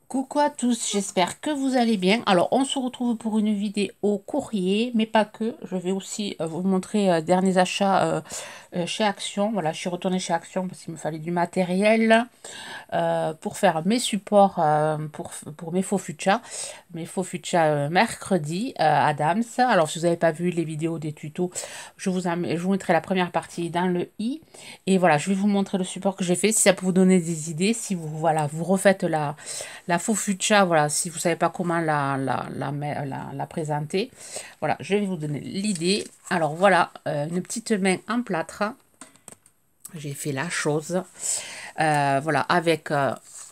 Coucou à tous, j'espère que vous allez bien. Alors, on se retrouve pour une vidéo courrier, mais pas que. Je vais aussi vous montrer derniers achats chez Action. Voilà, je suis retournée chez Action parce qu'il me fallait du matériel pour faire mes supports pour mes faux fuchsia mercredi Adams. Alors, si vous n'avez pas vu les vidéos des tutos, je vous mettrai la première partie dans le i. Et voilà, je vais vous montrer le support que j'ai fait, si ça peut vous donner des idées, si vous, voilà, vous refaites la faux fuchsia, voilà, si vous savez pas comment la présenter. Voilà, je vais vous donner l'idée. Alors voilà, une petite main en plâtre. J'ai fait la chose. Voilà, avec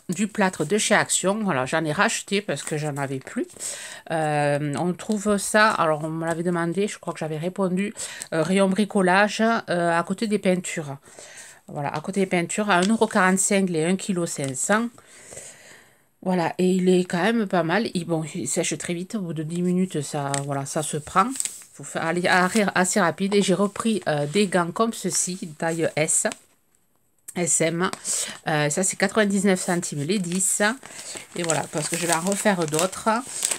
du plâtre de chez Action. Voilà, j'en ai racheté parce que j'en avais plus. On trouve ça, alors on me l'avait demandé, je crois que j'avais répondu, rayon bricolage à côté des peintures. Voilà, à côté des peintures, à 1,45 € les 1,5 kg. Voilà, et il est quand même pas mal. Bon, il sèche très vite, au bout de 10 minutes, ça, voilà, ça se prend. Il faut faire aller assez rapide. Et j'ai repris des gants comme ceci, taille S. SM, ça c'est 99 centimes les 10, et voilà, parce que je vais en refaire d'autres.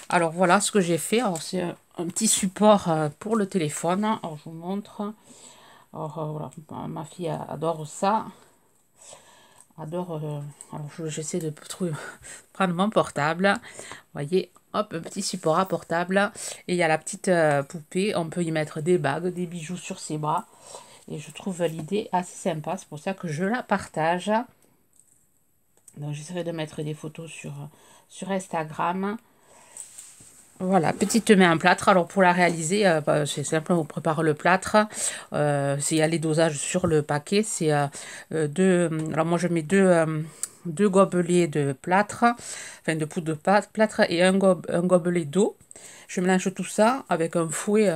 Alors voilà ce que j'ai fait. Alors c'est un petit support pour le téléphone. Alors je vous montre. Alors voilà, ma fille adore ça, adore. Alors j'essaie de trouver, prendre mon portable. Vous voyez, hop, un petit support à portable, et il y a la petite poupée. On peut y mettre des bagues, des bijoux sur ses bras. Et je trouve l'idée assez sympa, c'est pour ça que je la partage. Donc j'essaierai de mettre des photos sur Instagram. Voilà, petite main en plâtre. Alors pour la réaliser, c'est simple, on prépare le plâtre. Il y a les dosages sur le paquet. C'est deux. Alors moi je mets deux gobelets de plâtre, enfin de poudre de plâtre, et un gobelet d'eau. Je mélange tout ça avec un fouet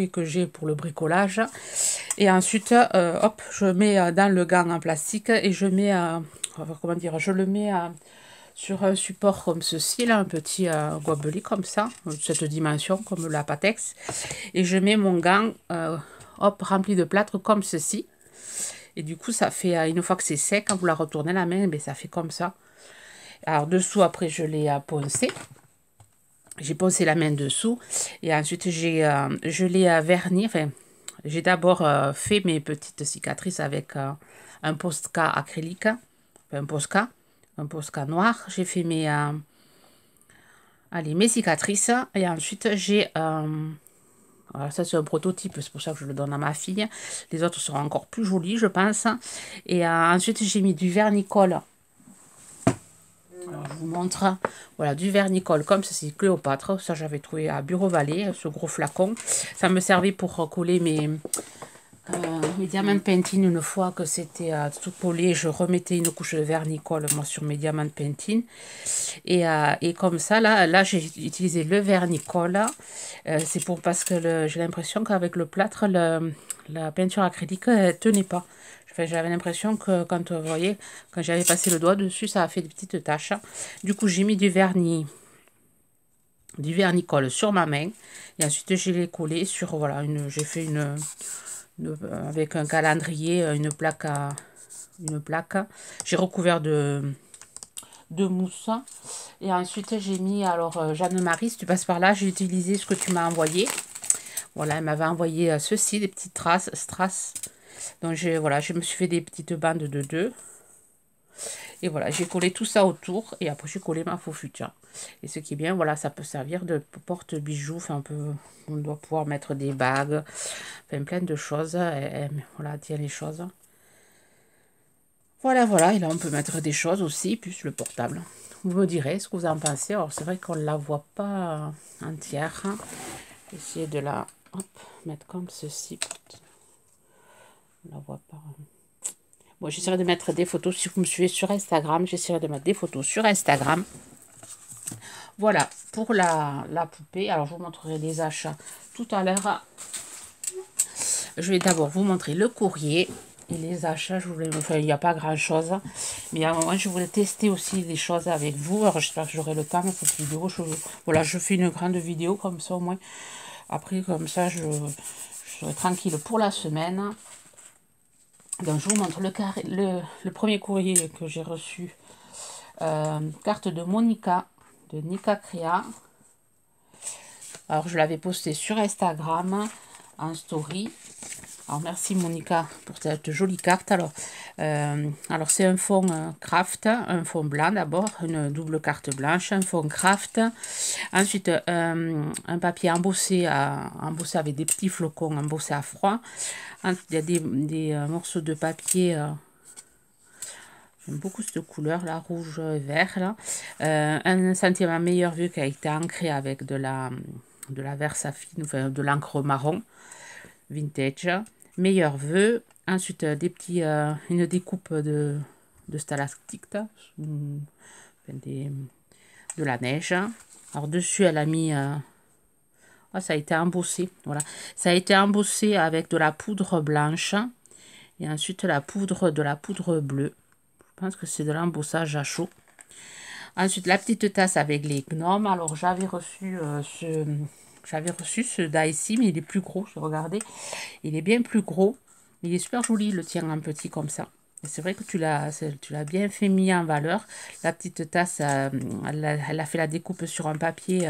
que j'ai pour le bricolage. Et ensuite, hop, je mets dans le gant en plastique et je mets, comment dire, je le mets sur un support comme ceci, là, un petit gobelet comme ça, de cette dimension, comme la Patex. Et je mets mon gant, hop, rempli de plâtre comme ceci. Et du coup, ça fait, une fois que c'est sec, quand vous la retournez la main, ben, ça fait comme ça. Alors, dessous, après, je l'ai poncé. J'ai poncé la main dessous. Et ensuite, je l'ai verni. Enfin, j'ai d'abord fait mes petites cicatrices avec un Posca acrylique. Enfin, un Posca noir. J'ai fait mes cicatrices. Et ensuite, j'ai... alors ça, c'est un prototype, c'est pour ça que je le donne à ma fille. Les autres seront encore plus jolis, je pense. Et ensuite, j'ai mis du vernicole. Alors, je vous montre, voilà, du vernicole comme ceci, Cléopâtre. Ça, j'avais trouvé à Bureau Vallée, ce gros flacon. Ça me servait pour coller mes diamants pentine. Une fois que c'était tout collé, je remettais une couche de vernicole, moi, sur mes diamants pentine. Et comme ça, là j'ai utilisé le vernicole. C'est parce que j'ai l'impression qu'avec le plâtre, la peinture acrylique, elle tenait pas. Enfin, j'avais l'impression que quand vous voyez, quand j'avais passé le doigt dessus, ça a fait des petites taches. Du coup, j'ai mis du vernicole sur ma main. Et ensuite, je l'ai collé sur, voilà, j'ai fait avec un calendrier, une plaque. J'ai recouvert de mousse. Et ensuite, j'ai mis, alors, Jeanne-Marie, si tu passes par là, j'ai utilisé ce que tu m'as envoyé. Voilà, elle m'avait envoyé ceci, des petites strass. Donc, voilà, je me suis fait des petites bandes de deux. Et voilà, j'ai collé tout ça autour. Et après, j'ai collé ma faux futur. Et ce qui est bien, voilà, ça peut servir de porte-bijoux. Enfin, on doit pouvoir mettre des bagues. Enfin, plein de choses. Voilà, tiens les choses. Voilà, voilà. Et là, on peut mettre des choses aussi, plus le portable. Vous me direz ce que vous en pensez. Alors, c'est vrai qu'on ne la voit pas entière. Essayer de la mettre comme ceci. On ne la voit pas. Bon, j'essaierai de mettre des photos. Si vous me suivez sur Instagram, j'essaierai de mettre des photos sur Instagram. Voilà, pour la poupée. Alors, je vous montrerai les achats tout à l'heure. Je vais d'abord vous montrer le courrier. Et les achats, enfin, il n'y a pas grand chose. Mais à un moment, je voulais tester aussi des choses avec vous. Alors, j'espère que j'aurai le temps dans cette vidéo. Voilà, je fais une grande vidéo comme ça au moins. Après, comme ça, je serai tranquille pour la semaine. Donc, je vous montre le premier courrier que j'ai reçu Carte de Monica, de Nika Créa. Alors, je l'avais posté sur Instagram en story. Alors, merci Monica pour cette jolie carte. Alors c'est un fond craft, un fond blanc d'abord, une double carte blanche, un fond craft. Ensuite, un papier embossé, embossé avec des petits flocons embossés à froid. Ensuite, il y a des morceaux de papier. J'aime beaucoup cette couleur là, rouge vert là. Un centième à meilleure vue qui a été ancré avec de la Versafine, enfin de l'encre marron vintage. Meilleur vœu. Ensuite, une découpe de stalactites, de la neige. Alors dessus, elle a mis... ça a été embossé, voilà. Ça a été embossé avec de la poudre blanche. Et ensuite, de la poudre bleue. Je pense que c'est de l'embossage à chaud. Ensuite, la petite tasse avec les gnomes. Alors, j'avais reçu ce d'ici, mais il est plus gros. J'ai regardé. Il est bien plus gros. Il est super joli, le tien en petit comme ça. C'est vrai que tu l'as bien fait mis en valeur. La petite tasse, elle a fait la découpe sur un papier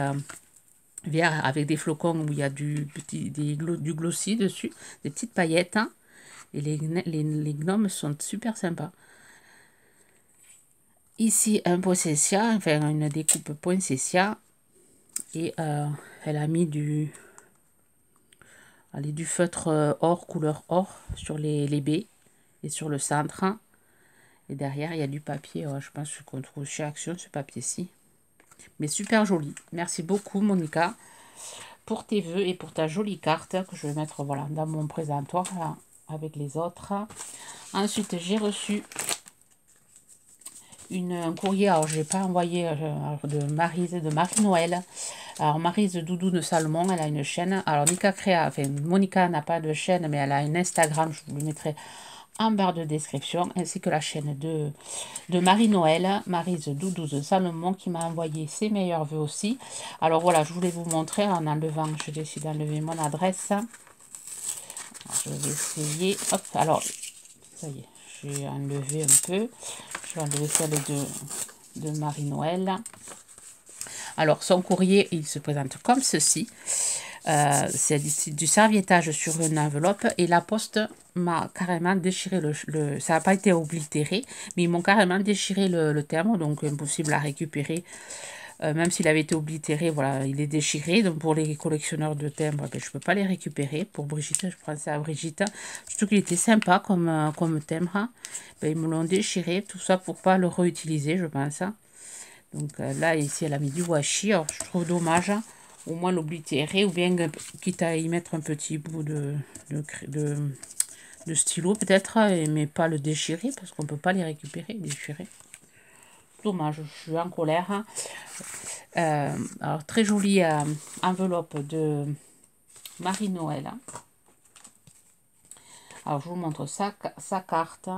vert avec des flocons où il y a du glossy dessus, des petites paillettes. Hein. Et les gnomes sont super sympas. Ici, un poinsettia, enfin une découpe poinsettia. Et elle a mis du feutre or, couleur or, sur les baies et sur le centre. Et derrière, il y a du papier, je pense qu'on trouve chez Action, ce papier-ci. Mais super joli. Merci beaucoup, Monica, pour tes vœux et pour ta jolie carte que je vais mettre voilà, dans mon présentoir là, avec les autres. Ensuite, j'ai reçu un courrier, alors je n'ai pas envoyé de Marie-Noël. Alors Maryse Doudou de Salomon, elle a une chaîne. Alors Nika Créa, enfin Monica n'a pas de chaîne, mais elle a un Instagram, je vous le mettrai en barre de description, ainsi que la chaîne de Marie-Noël, Maryse Doudou de Salomon, qui m'a envoyé ses meilleurs vœux aussi. Alors voilà, je voulais vous montrer en enlevant, je décide d'enlever mon adresse. Alors, je vais essayer, hop, alors, ça y est, j'ai enlevé un peu. Je vais enlever celle de Marie-Noël. Alors, son courrier, il se présente comme ceci. C'est du serviettage sur une enveloppe et la poste m'a carrément déchiré ça n'a pas été oblitéré, mais ils m'ont carrément déchiré le timbre, donc impossible à récupérer. Même s'il avait été oblitéré, voilà, il est déchiré. Donc pour les collectionneurs de timbres, je ne peux pas les récupérer. Pour Brigitte, je prends ça à Brigitte. Surtout qu'il était sympa comme timbre. Ils me l'ont déchiré, tout ça pour pas le réutiliser, je pense. Donc là, ici, elle a mis du washi. Alors, je trouve dommage, au moins l'oblitérer, ou bien quitte à y mettre un petit bout de stylo peut-être, mais pas le déchirer, parce qu'on ne peut pas les récupérer, déchirer. Dommage, je suis en colère. Alors, très jolie enveloppe de Marie-Noël. Alors, je vous montre sa carte.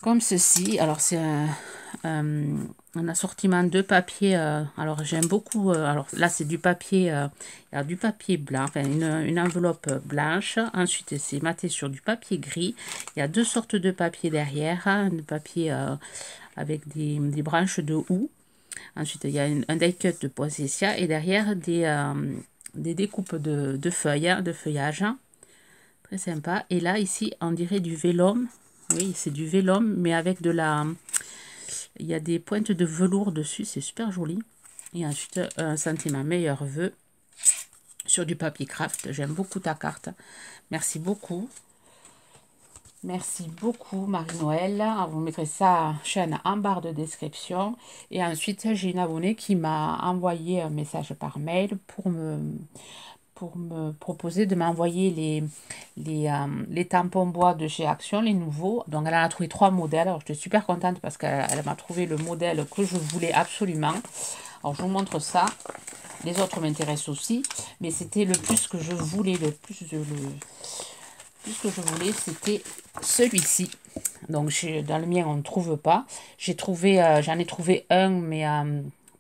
Comme ceci. Alors, c'est un assortiment de papier. Alors, j'aime beaucoup. Alors, là, c'est du papier. Il y a du papier blanc, enfin, une enveloppe blanche. Ensuite, c'est maté sur du papier gris. Il y a deux sortes de papier derrière. Un papier avec des branches de houx. Ensuite, il y a un die cut de poinsettia et derrière des découpes de feuilles, de feuillage. Très sympa. Et là, ici, on dirait du vélum. Oui, c'est du vélum, mais avec il y a des pointes de velours dessus. C'est super joli. Et ensuite, un sentiment meilleur vœu sur du papier craft. J'aime beaucoup ta carte. Merci beaucoup. Merci beaucoup Marie-Noël. Vous mettrez sa chaîne en barre de description. Et ensuite, j'ai une abonnée qui m'a envoyé un message par mail pour me proposer de m'envoyer les tampons bois de chez Action, les nouveaux. Donc, elle en a trouvé 3 modèles. Alors, j'étais super contente parce qu'elle m'a trouvé le modèle que je voulais absolument. Alors, je vous montre ça. Les autres m'intéressent aussi. Mais c'était le plus que je voulais, Tout ce que je voulais, c'était celui-ci. Donc, dans le mien, on ne trouve pas. J'en ai trouvé un, mais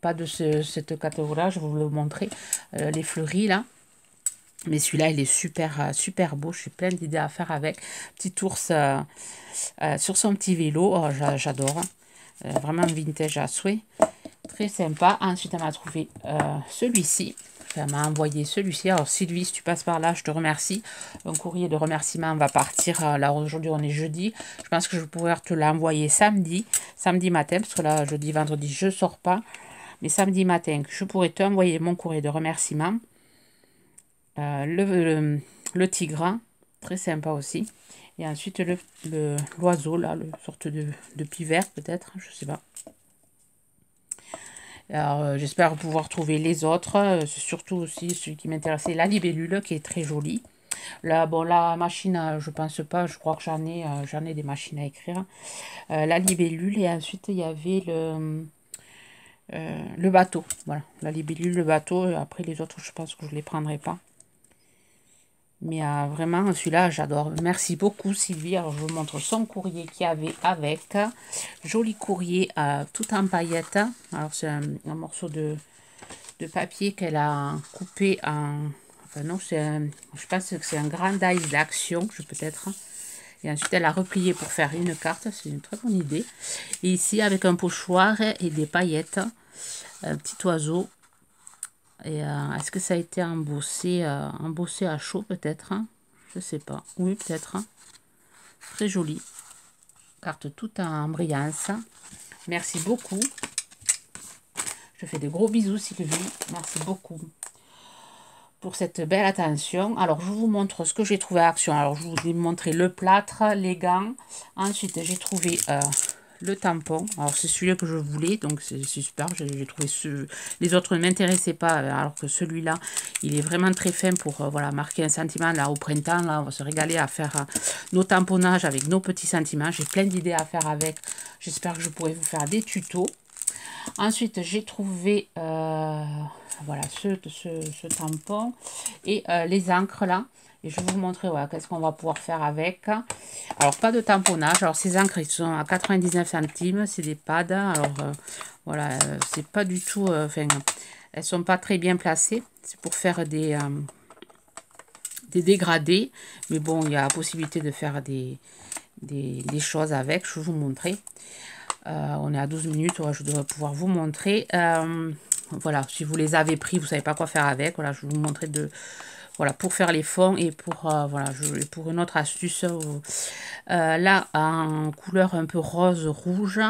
pas de cette catégorie-là. Je vais vous le montrer. Les fleuris, là. Mais celui-là, il est super beau. Je suis pleine d'idées à faire avec. Petit ours sur son petit vélo. Oh, j'adore. Vraiment vintage à souhait. Très sympa. Ensuite, elle m'a trouvé celui-ci. Elle m'a envoyé celui-ci. Alors Sylvie, si tu passes par là, je te remercie. Un courrier de remerciement va partir. Là, aujourd'hui, on est jeudi. Je pense que je vais pouvoir te l'envoyer samedi matin. Parce que là, jeudi, vendredi, je ne sors pas. Mais samedi matin, je pourrais t'envoyer mon courrier de remerciement. Le tigre, très sympa aussi. Et ensuite, l'oiseau, là, le sorte de pivert, peut-être. Je sais pas. Alors, j'espère pouvoir trouver les autres. C'est surtout aussi celui qui m'intéressait, la libellule, qui est très jolie. Là, bon, la machine, je pense pas. Je crois que j'en ai des machines à écrire. La libellule, et ensuite, il y avait le bateau. Voilà, la libellule, le bateau. Et après, les autres, je pense que je les prendrai pas. Mais vraiment, celui-là, j'adore. Merci beaucoup, Sylvie. Alors, je vous montre son courrier qu'il y avait avec. Joli courrier, tout en paillettes. Alors, c'est un morceau de papier qu'elle a coupé en... Enfin, non, je pense que c'est un grand dice d'action, peut-être. Et ensuite, elle a replié pour faire une carte. C'est une très bonne idée. Et ici, avec un pochoir et des paillettes. Un petit oiseau. Et est-ce que ça a été embossé à chaud peut-être, hein? Je sais pas. Oui, peut-être. Hein. Très joli. Carte toute en brillance. Merci beaucoup. Je fais de gros bisous, Sylvie. Merci beaucoup pour cette belle attention. Alors, je vous montre ce que j'ai trouvé à Action. Alors, je vous ai montré le plâtre, les gants. Ensuite, j'ai trouvé... le tampon, alors c'est celui-là que je voulais, donc c'est super, j'ai trouvé les autres ne m'intéressaient pas, alors que celui-là, il est vraiment très fin pour voilà, marquer un sentiment, là au printemps, là on va se régaler à faire nos tamponnages avec nos petits sentiments, j'ai plein d'idées à faire avec, j'espère que je pourrai vous faire des tutos. Ensuite, j'ai trouvé voilà, ce tampon et les encres là. Et je vais vous montrer voilà, qu'est-ce qu'on va pouvoir faire avec. Alors, pas de tamponnage. Alors, ces encres, ils sont à 99 centimes. C'est des pads. Alors, voilà, c'est pas du tout... Enfin, elles sont pas très bien placées. C'est pour faire des dégradés. Mais bon, il y a la possibilité de faire des choses avec. Je vais vous montrer. On est à 12 minutes. Ouais, je dois pouvoir vous montrer. Voilà, si vous les avez pris, vous savez pas quoi faire avec. Voilà, je vais vous montrer voilà, pour faire les fonds et pour, voilà, pour une autre astuce. Là, en couleur un peu rose-rouge.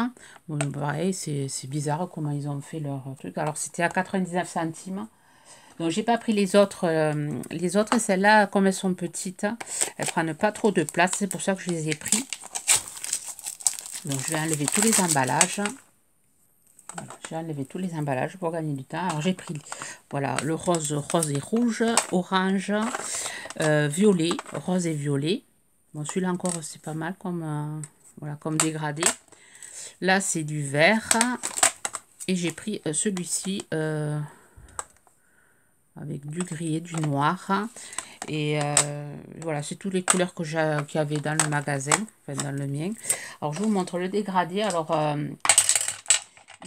Bon, pareil, c'est bizarre comment ils ont fait leur truc. Alors, c'était à 99 centimes. Donc, j'ai pas pris les autres. Les autres, celles-là, comme elles sont petites, elles prennent pas trop de place. C'est pour ça que je les ai pris. Donc, je vais enlever tous les emballages. Voilà, j'ai enlevé tous les emballages pour gagner du temps. Alors j'ai pris voilà, le rose et rouge, orange, violet, rose et violet. Bon, celui-là encore c'est pas mal comme, voilà, comme dégradé. Là c'est du vert. Et j'ai pris celui-ci avec du gris et du noir. Et voilà, c'est toutes les couleurs qu'il y avait dans le magasin, enfin dans le mien. Alors je vous montre le dégradé. Alors...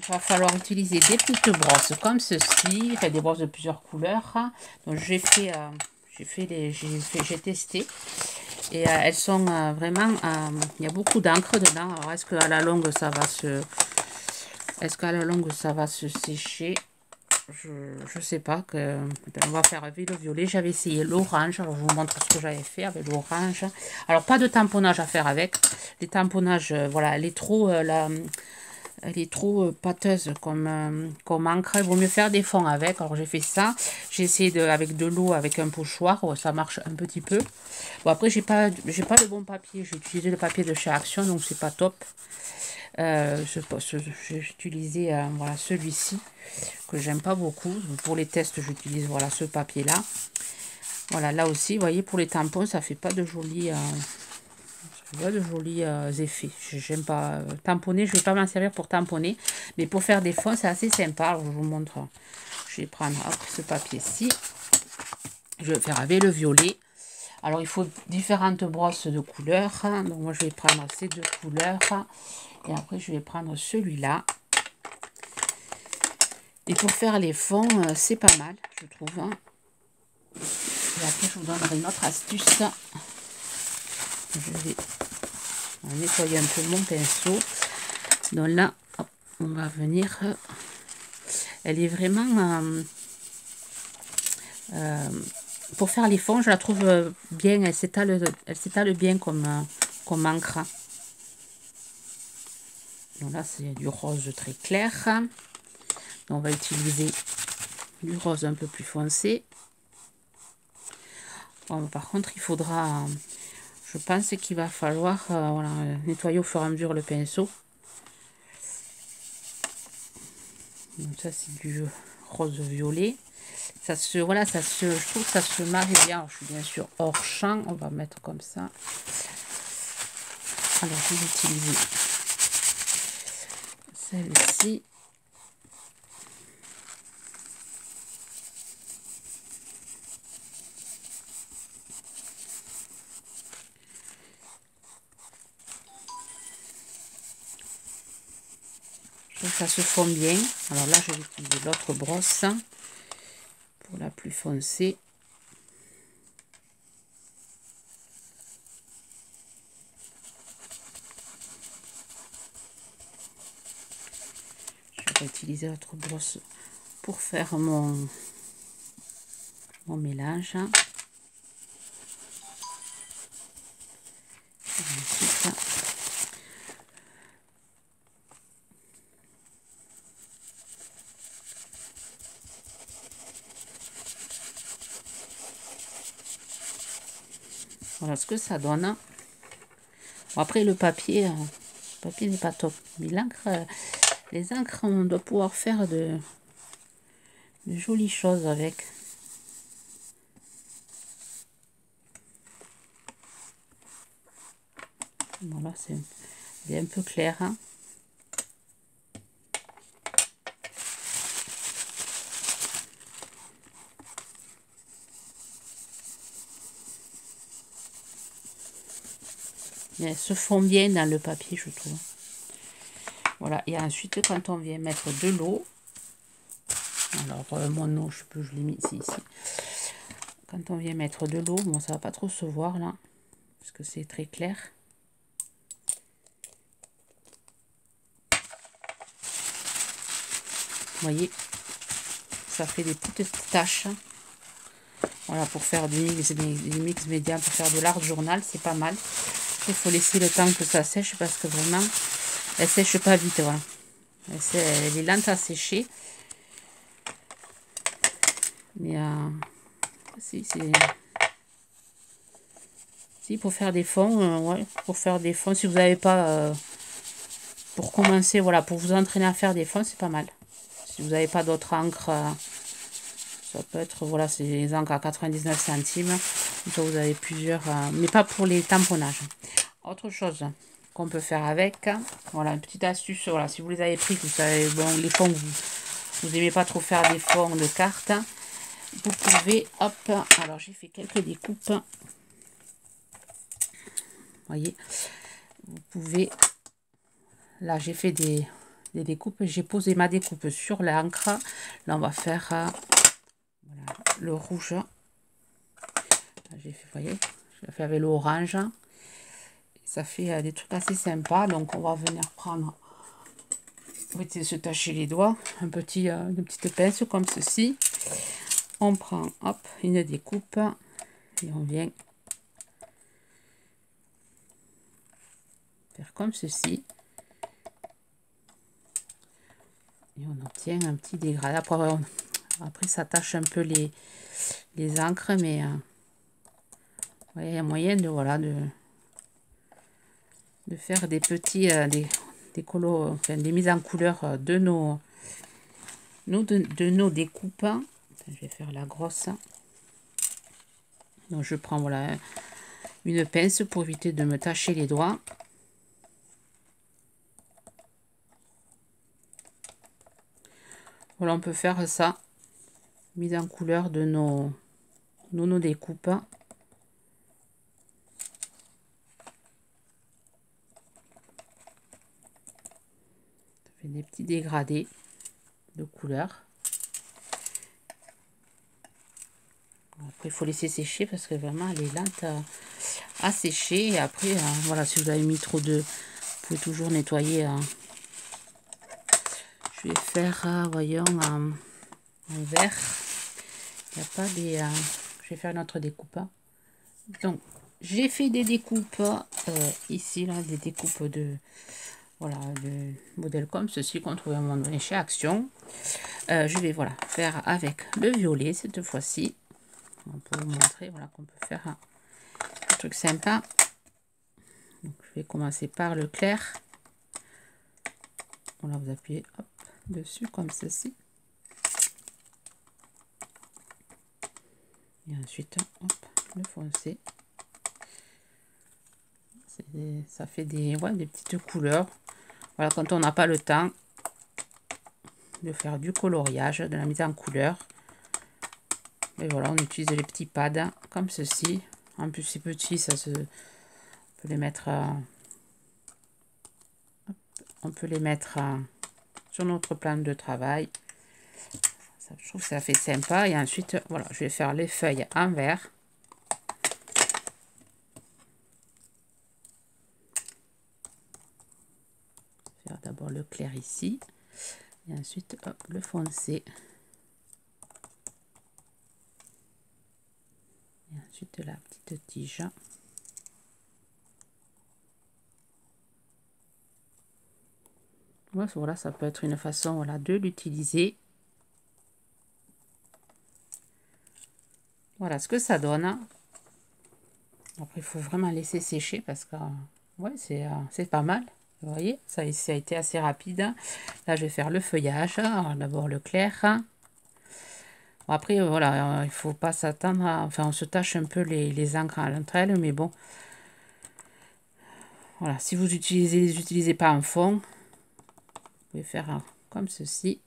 il va falloir utiliser des petites brosses comme ceci, enfin des brosses de plusieurs couleurs. Donc j'ai testé et elles sont vraiment, il y a beaucoup d'encre dedans. Alors est-ce qu'à la longue ça va se sécher? Je sais pas, on va faire avec le violet. J'avais essayé l'orange, alors je vous montre ce que j'avais fait avec l'orange. Alors pas de tamponnage à faire avec. Les tamponnages, voilà, elle est trop pâteuse comme encre. Il vaut mieux faire des fonds avec. Alors j'ai fait ça. J'ai essayé avec de l'eau, avec un pochoir. Ça marche un petit peu. Bon, après, j'ai pas le bon papier. J'ai utilisé le papier de chez Action, donc c'est pas top. J'ai utilisé voilà, celui-ci que j'aime pas beaucoup. Pour les tests, j'utilise voilà, ce papier-là. Voilà, là aussi, vous voyez, pour les tampons, ça fait pas de jolis... effets. J'aime pas tamponner, je vais pas m'en servir pour tamponner, mais pour faire des fonds, c'est assez sympa. Alors, je vous montre. Je vais prendre ce papier-ci. Je vais faire avec le violet. Alors, il faut différentes brosses de couleurs. Donc, moi, je vais prendre ces deux couleurs. Et après, je vais prendre celui-là. Et pour faire les fonds, c'est pas mal, je trouve. Et après, je vous donnerai une autre astuce. Je vais nettoyer un peu mon pinceau. Donc là, on va venir... elle est vraiment... pour faire les fonds, je la trouve bien. Elle s'étale bien comme encre. Donc là, c'est du rose très clair. On va utiliser du rose un peu plus foncé. Bon, par contre, il faudra... je pense qu'il va falloir voilà, nettoyer au fur et à mesure le pinceau. Donc ça, c'est du rose violet. Ça se, voilà, je trouve que ça se marie bien. Alors, je suis bien sûr hors champ. On va mettre comme ça. Alors, je vais utiliser celle-ci. Donc, ça se fond bien. Alors là, je vais utiliser l'autre brosse pour la plus foncée. Je vais utiliser l'autre brosse pour faire mon mélange. Ensuite, voilà ce que ça donne. Bon, après, le papier n'est pas top. Mais l'encre, les encres, on doit pouvoir faire de jolies choses avec. Voilà, c'est un peu clair. Hein. Mais elles se font bien dans le papier, je trouve. Voilà, et ensuite, quand on vient mettre de l'eau, alors mon eau, je l'ai mis ici. Quand on vient mettre de l'eau, bon, ça va pas trop se voir là, parce que c'est très clair. Vous voyez, ça fait des petites taches. Voilà, pour faire du mix média, pour faire de l'art journal, c'est pas mal. Il faut laisser le temps que ça sèche parce que vraiment, elle sèche pas vite. Voilà. Elle est lente à sécher. Mais si pour faire des fonds, ouais, pour faire des fonds, si vous n'avez pas, pour commencer, voilà, pour vous entraîner à faire des fonds, c'est pas mal. Si vous n'avez pas d'autres encres, ça peut être, voilà, c'est les encres à 99 centimes. Donc vous avez plusieurs, mais pas pour les tamponnages. Autre chose qu'on peut faire avec, voilà, une petite astuce, voilà, si vous les avez pris, que vous savez, bon, les fonds, vous n'aimez pas trop faire des fonds de cartes, vous pouvez, hop, alors j'ai fait quelques découpes, voyez, vous pouvez, là j'ai fait des découpes, j'ai posé ma découpe sur l'encre, là on va faire voilà, le rouge, j'ai fait, voyez, je l'ai fait avec l'orange, ça fait des trucs assez sympas, donc on va venir prendre, on va essayer de se tâcher les doigts, une petite pince comme ceci, on prend, hop, une découpe, et on vient faire comme ceci. Et on obtient un petit dégradé. Après ça tâche un peu les encres, mais ouais, il y a moyen de, voilà, de faire des petits, des colos, enfin, des mises en couleur de nos découpes. Je vais faire la grosse. Donc je prends, voilà, une pince pour éviter de me tacher les doigts. Voilà, on peut faire ça, mise en couleur de nos découpes. Ça fait des petits dégradés de couleurs. Après, il faut laisser sécher parce que vraiment, elle est lente à sécher. Et après, voilà, si vous avez mis trop de... Vous pouvez toujours nettoyer Je vais faire, voyons, en vert. Il n'y a pas des... je vais faire une autre découpe. Donc, j'ai fait des découpes ici, là, des découpes de... Voilà, de modèles comme ceci qu'on trouvait à un moment donné chez Action. Je vais, voilà, faire avec le violet cette fois-ci. On peut vous montrer, voilà, qu'on peut faire un truc sympa. Donc, je vais commencer par le clair. Voilà, vous appuyez hop, dessus comme ceci. Et ensuite, hop, le foncé. Ça fait des, ouais, des petites couleurs. Voilà, quand on n'a pas le temps de faire du coloriage, de la mise en couleur. Et voilà, on utilise les petits pads comme ceci. En plus, c'est petit, ça se... On peut les mettre, on peut les mettre sur notre plan de travail. Ça, je trouve que ça fait sympa. Et ensuite, voilà, je vais faire les feuilles en vert. Faire d'abord le clair ici. Et ensuite, hop, le foncé. Et ensuite, la petite tige. Voilà, ça peut être une façon, voilà, de l'utiliser. Voilà ce que ça donne. Après, il faut vraiment laisser sécher parce que ouais, c'est pas mal. Vous voyez, ça a été assez rapide. Là, je vais faire le feuillage. D'abord le clair. Bon, après, voilà, il faut pas s'attendre à... Enfin, on se tâche un peu les encres entre elles, mais bon. Voilà, si vous les utilisez pas en fond, vous pouvez faire comme ceci.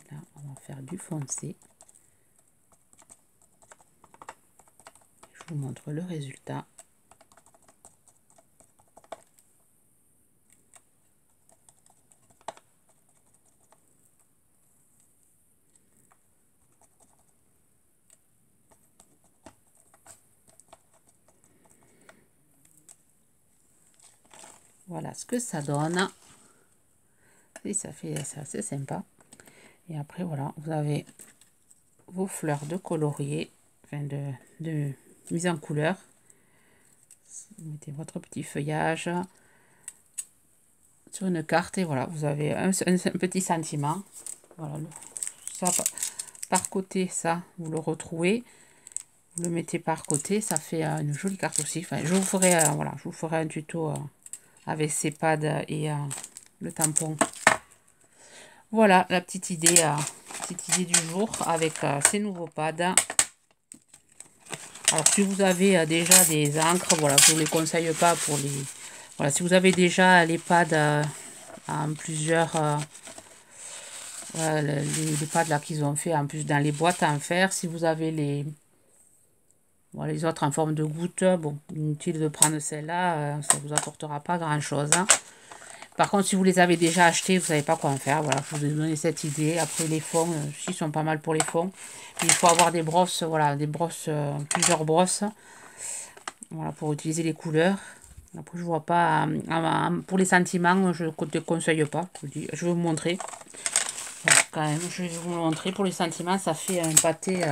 Là, on va faire du foncé. Je vous montre le résultat. Voilà ce que ça donne. Et ça fait, c'est assez sympa. Et après, voilà, vous avez vos fleurs de colorier, enfin de mise en couleur. Vous mettez votre petit feuillage sur une carte et voilà, vous avez un petit sentiment. Voilà, ça par côté, ça, vous le retrouvez. Vous le mettez par côté, ça fait une jolie carte aussi. Enfin, je vous ferai, voilà, je vous ferai un tuto avec ces pads et le tampon. Voilà la petite idée du jour avec ces nouveaux pads. Alors si vous avez déjà des encres, voilà, je ne vous les conseille pas pour les... Voilà, si vous avez déjà les pads en plusieurs... les pads là qu'ils ont fait en plus dans les boîtes en fer, si vous avez les... Voilà, les autres en forme de gouttes, bon, inutile de prendre celle-là, ça ne vous apportera pas grand-chose. Hein. Par contre, si vous les avez déjà achetés, vous ne savez pas quoi en faire. Voilà, je vous ai donné cette idée. Après, les fonds, ils sont pas mal pour les fonds. Mais il faut avoir des brosses, voilà, des brosses, plusieurs brosses. Voilà, pour utiliser les couleurs. Après, je vois pas... pour les sentiments, je ne te conseille pas. Je vais vous montrer. Voilà, quand même, je vais vous montrer. Pour les sentiments, ça fait un pâté,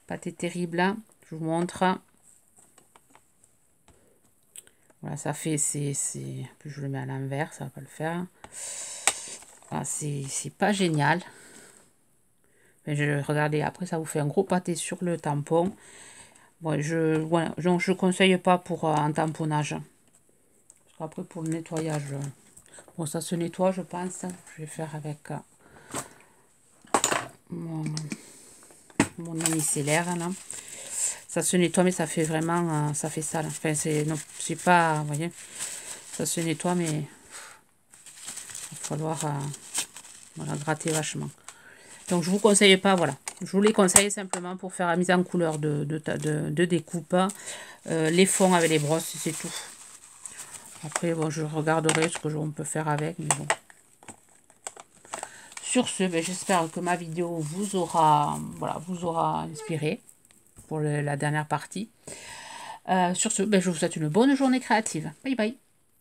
pâté terrible. Je vous montre. Voilà, ça fait... Puis je le mets à l'envers, ça va pas le faire. Ah, c'est pas génial. Regardez, après ça vous fait un gros pâté sur le tampon. Bon, voilà, je conseille pas pour un tamponnage. Parce qu'après pour le nettoyage, bon ça se nettoie je pense. Je vais faire avec mon micellaire là. Ça se nettoie mais ça fait vraiment, ça fait sale. Enfin c'est pas, vous voyez, ça se nettoie mais il va falloir voilà, gratter vachement. Donc je vous conseille pas, voilà. Je vous les conseille simplement pour faire la mise en couleur de découpe. Les fonds avec les brosses, c'est tout. Après, bon, je regarderai ce que on peut faire avec, mais bon. Sur ce, ben, j'espère que ma vidéo vous aura, voilà, inspiré pour la dernière partie. Sur ce, ben, je vous souhaite une bonne journée créative. Bye bye.